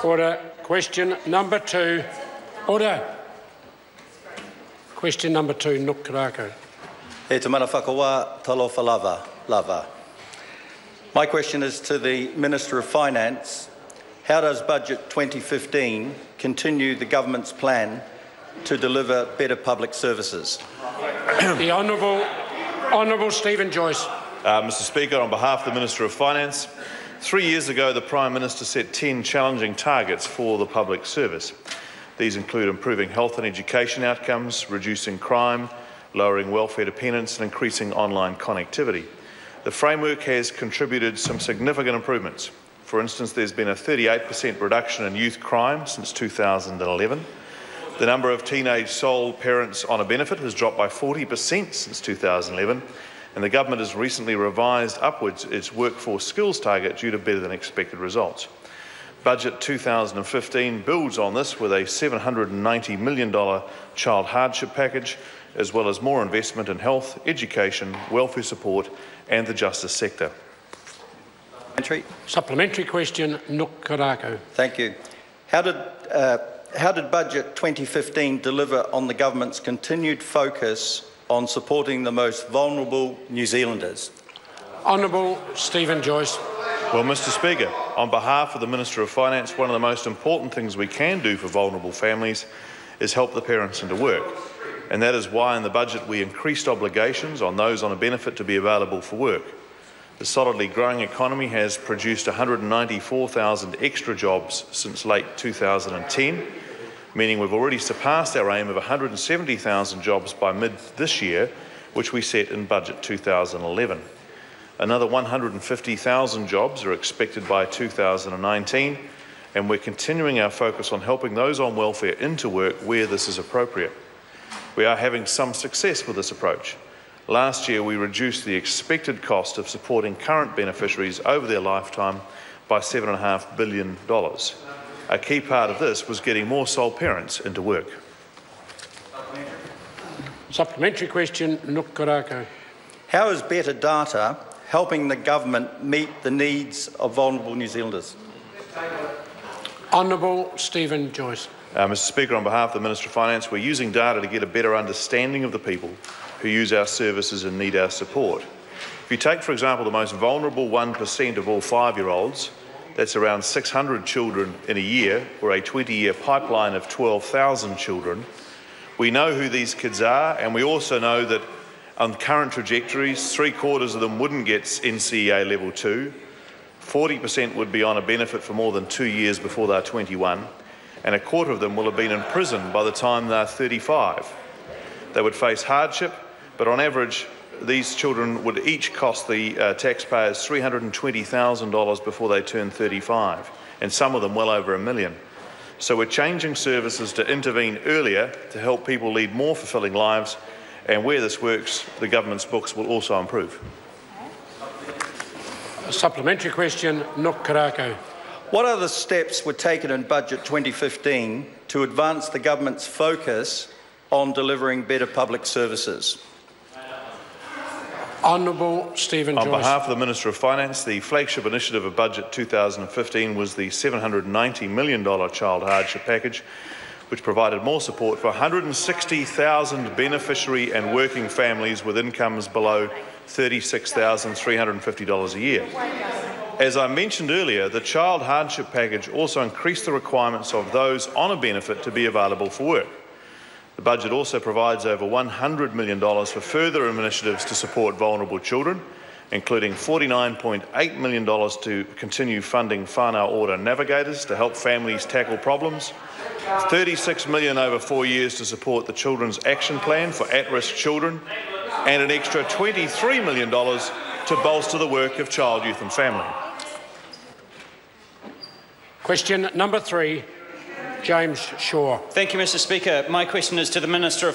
Order. Question number 2. Order. Question number 2, Nuk Korako. E te mana whakawā, talofa lava. My question is to the Minister of Finance. How does Budget 2015 continue the government's plan to deliver better public services? The Honourable Stephen Joyce. Mr Speaker, on behalf of the Minister of Finance, 3 years ago the Prime Minister set 10 challenging targets for the public service. These include improving health and education outcomes, reducing crime, lowering welfare dependence and increasing online connectivity. The framework has contributed some significant improvements. For instance, there's been a 38% reduction in youth crime since 2011. The number of teenage sole parents on a benefit has dropped by 40% since 2011, and the government has recently revised upwards its workforce skills target due to better than expected results. Budget 2015 builds on this with a $790 million child hardship package, as well as more investment in health, education, welfare support and the justice sector. Supplementary question, Nuk Korako. Thank you. How did Budget 2015 deliver on the government's continued focus on supporting the most vulnerable New Zealanders? Honourable Stephen Joyce. Well, Mr Speaker, on behalf of the Minister of Finance, one of the most important things we can do for vulnerable families is help the parents into work. And that is why in the budget we increased obligations on those on a benefit to be available for work. The solidly growing economy has produced 194,000 extra jobs since late 2010, meaning we've already surpassed our aim of 170,000 jobs by mid this year, which we set in Budget 2011. Another 150,000 jobs are expected by 2019, and we're continuing our focus on helping those on welfare into work where this is appropriate. We are having some success with this approach. Last year, we reduced the expected cost of supporting current beneficiaries over their lifetime by $7.5 billion. A key part of this was getting more sole parents into work. Supplementary question, Nuk Korako. How is better data helping the government meet the needs of vulnerable New Zealanders? Honourable Stephen Joyce. Mr Speaker, on behalf of the Minister of Finance, we're using data to get a better understanding of the people who use our services and need our support. If you take, for example, the most vulnerable 1% of all 5-year-olds, that's around 600 children in a year, or a 20-year pipeline of 12,000 children. We know who these kids are, and we also know that on current trajectories, 3/4 of them wouldn't get NCEA Level 2, 40% would be on a benefit for more than 2 years before they're 21, and 1/4 of them will have been in prison by the time they're 35. They would face hardship, but on average, these children would each cost the taxpayers $320,000 before they turn 35, and some of them well over $1 million. So we're changing services to intervene earlier to help people lead more fulfilling lives, and where this works, the government's books will also improve. A supplementary question, Nuk Korako. What other steps were taken in Budget 2015 to advance the government's focus on delivering better public services? Honourable Stephen Joyce. On behalf of the Minister of Finance, the flagship initiative of Budget 2015 was the $790 million child hardship package, which provided more support for 160,000 beneficiary and working families with incomes below $36,350 a year. As I mentioned earlier, the child hardship package also increased the requirements of those on a benefit to be available for work. The budget also provides over $100 million for further initiatives to support vulnerable children, including $49.8 million to continue funding whānau order navigators to help families tackle problems, $36 million over 4 years to support the Children's Action Plan for at-risk children, and an extra $23 million to bolster the work of Child, Youth and Family. Question number 3, James Shaw. Thank you, Mr Speaker. My question is to the Minister of